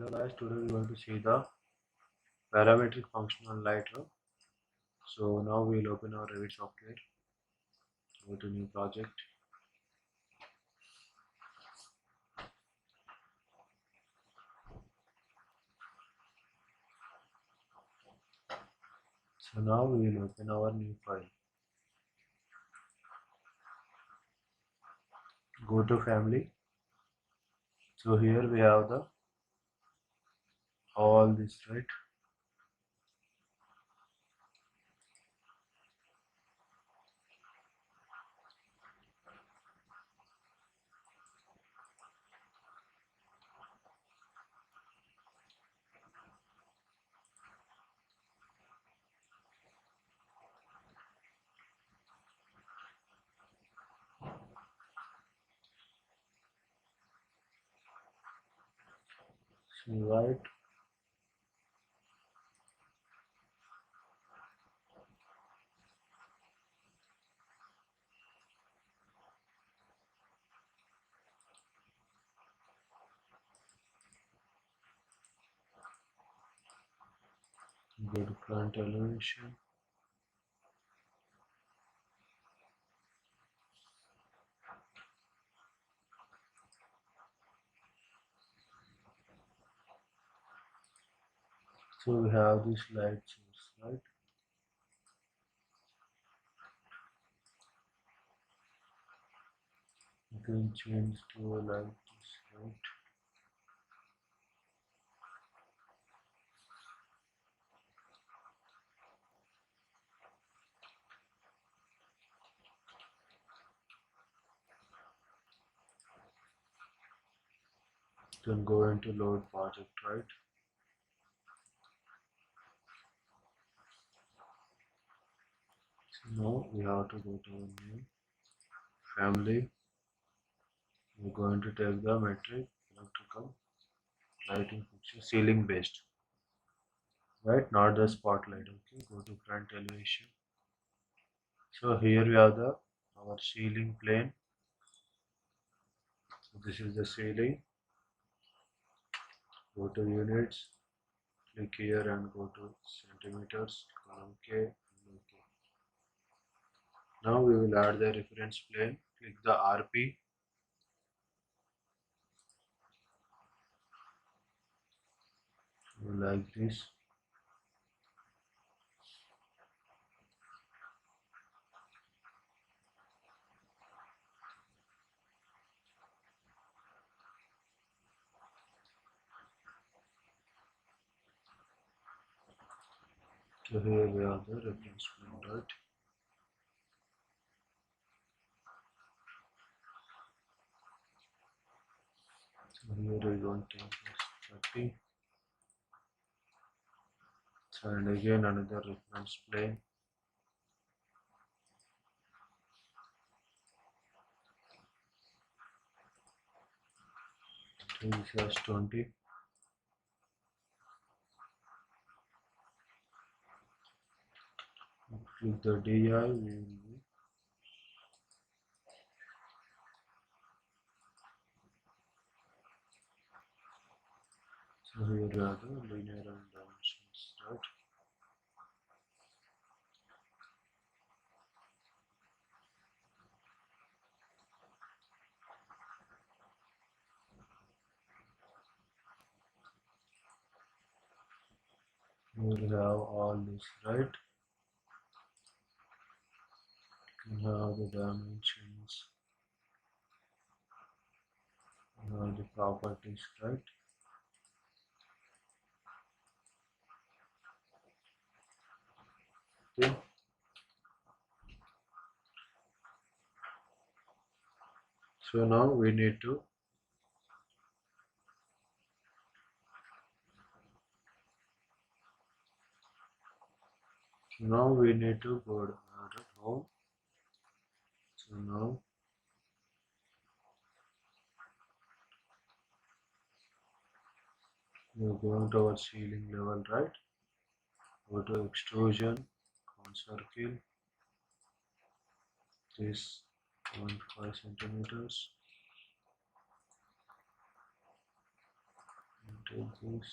Hello guys, today we are going to see the parametric functional light row. So now we will open our Revit software, go to new project. So now we will open our new file. Go to family. So here we have the all this, right? So right, go to front elevation. So we have this light source, right? You can change to like this, right? You can go into load project, right? So now we have to go to our new family. We're going to take the metric electrical lighting fixture ceiling based, right? Not the spotlight. Okay, go to front elevation. So here we have the our ceiling plane. So this is the ceiling. Go to units, click here and go to centimeters, column K and OK. Now we will add the reference plane. Click the RP. Like this. So here we have the reference plane, right? So here we going to take 30. So and again another reference plane. So this has 20. Click the DI. We will be so here are the linear and dimensions, right? We will have all this, right? We have the dimensions, we have the properties, right? Okay. So now we need to go to home. So now we're going to our ceiling level, right? Go to extrusion, on circle, this 0.5 centimeters. take this.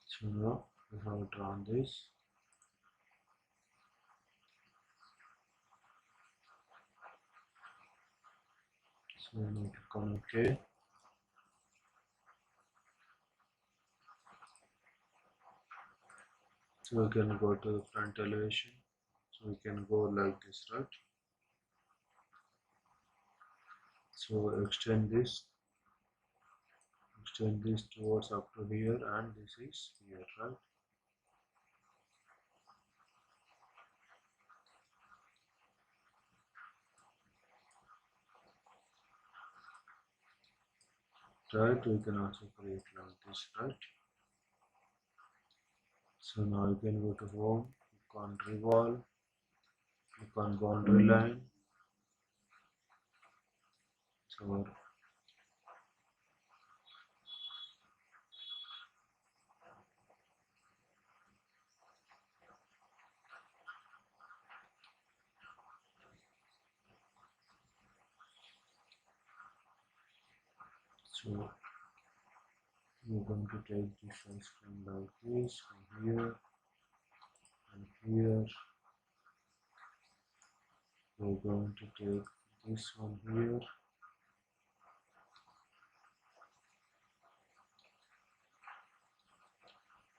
So now we have drawn this. So we need to come OK. So we can go to the front elevation. So we can go like this, right? So extend this towards up to here, and this is here, right? Right, we can also create like this, right? So now you can go to home, click on revolve, click on boundary line. So we're going to take this ice cream like this from here and here. We're going to take this one here.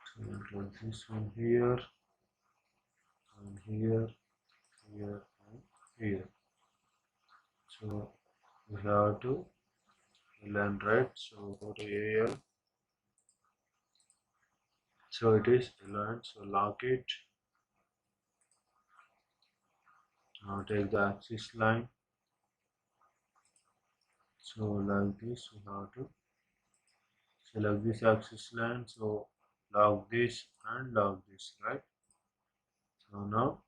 So we'll take this one here and here, here and here. So we have to align right. So go to AL. So it is aligned. So lock it. Now take the axis line. So like this, we have to select this axis line. So lock this and lock this, right? So now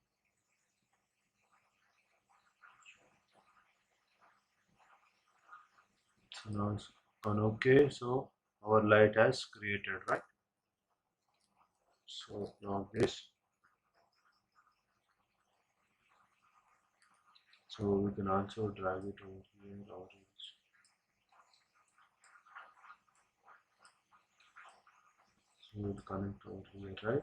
it's on OK. So our light has created, right? So now this. So we can also drag it over here or else. So we'll connect over here, right?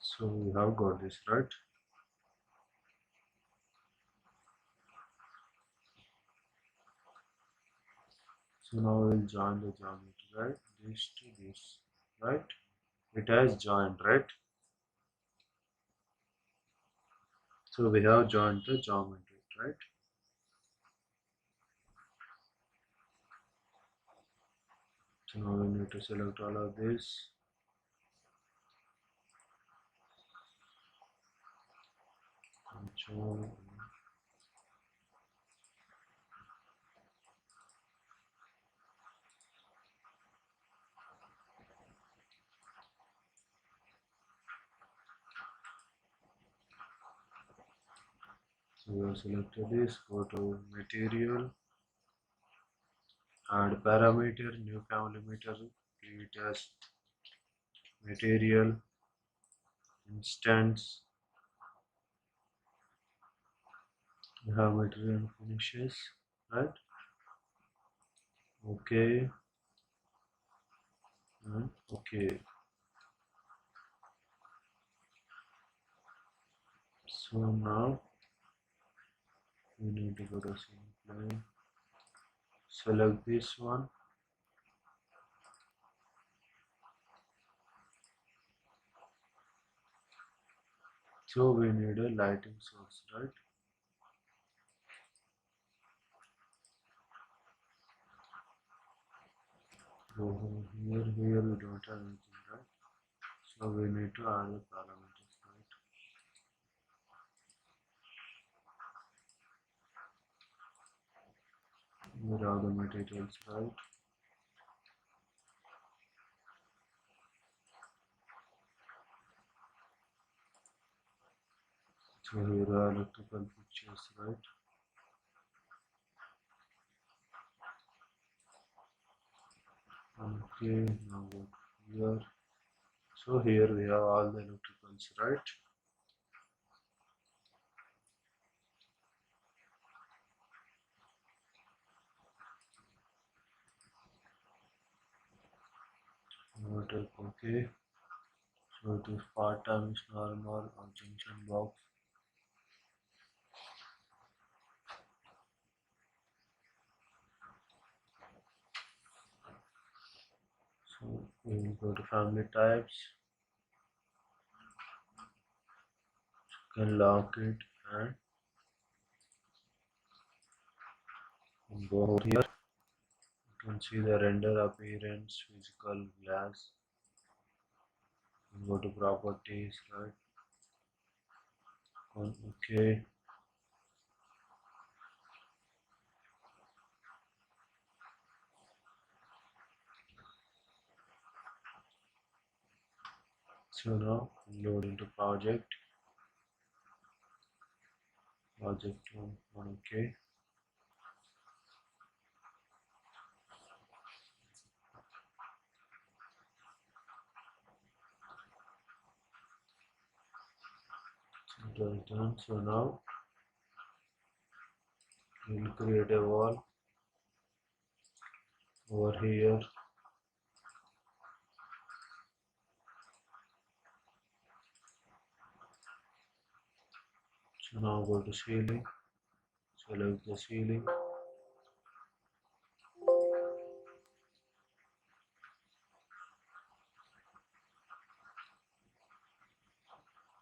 So we have got this, right? So now we'll join the geometry, right? This to this, right? It has joined, right? So we have joined the geometry, right? So now we need to select all of this. Control. So we have selected this. Go to material, add parameter, new family meter, create as material, instance. We have material and finishes, right? OK and OK. So now we need to go to simplify, select this one. So we need a lighting source, right? So here we don't have anything, right? So we need to add the parameters, right? Here are the materials, right? So here are electrical fixtures, right? Okay, now go to here. So here we have all the electricals, right? Now take okay. So it is part time is normal or junction box. So we will go to family types. You can lock it and go over here. You can see the render appearance, physical glass. You can go to properties, right? Okay. So now load into project one, okay. So it is done. So now we'll create a wall over here. So now go to ceiling, select the ceiling.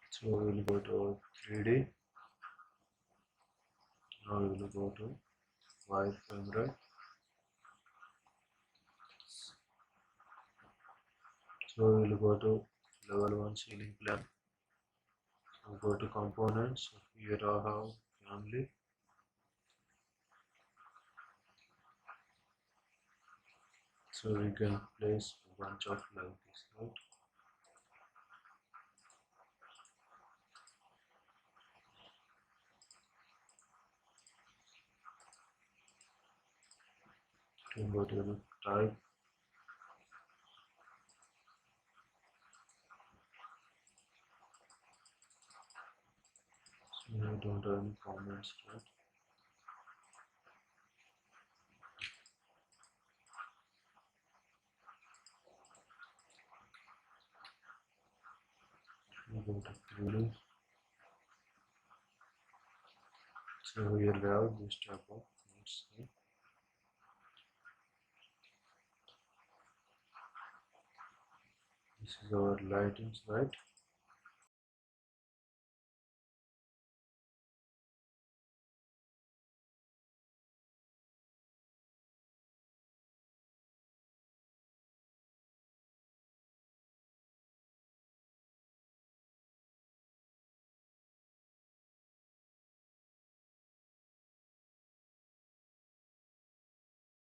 So we'll go to 3D. Now we will go to wireframe, so we will go to level 1 ceiling plan. So go to components. So here I have family. So we can place a bunch of like this, right? You can go to the type. So I don't have any comments, right? You go to 3D. So here we have this type of, let's see. This is our lightings, right?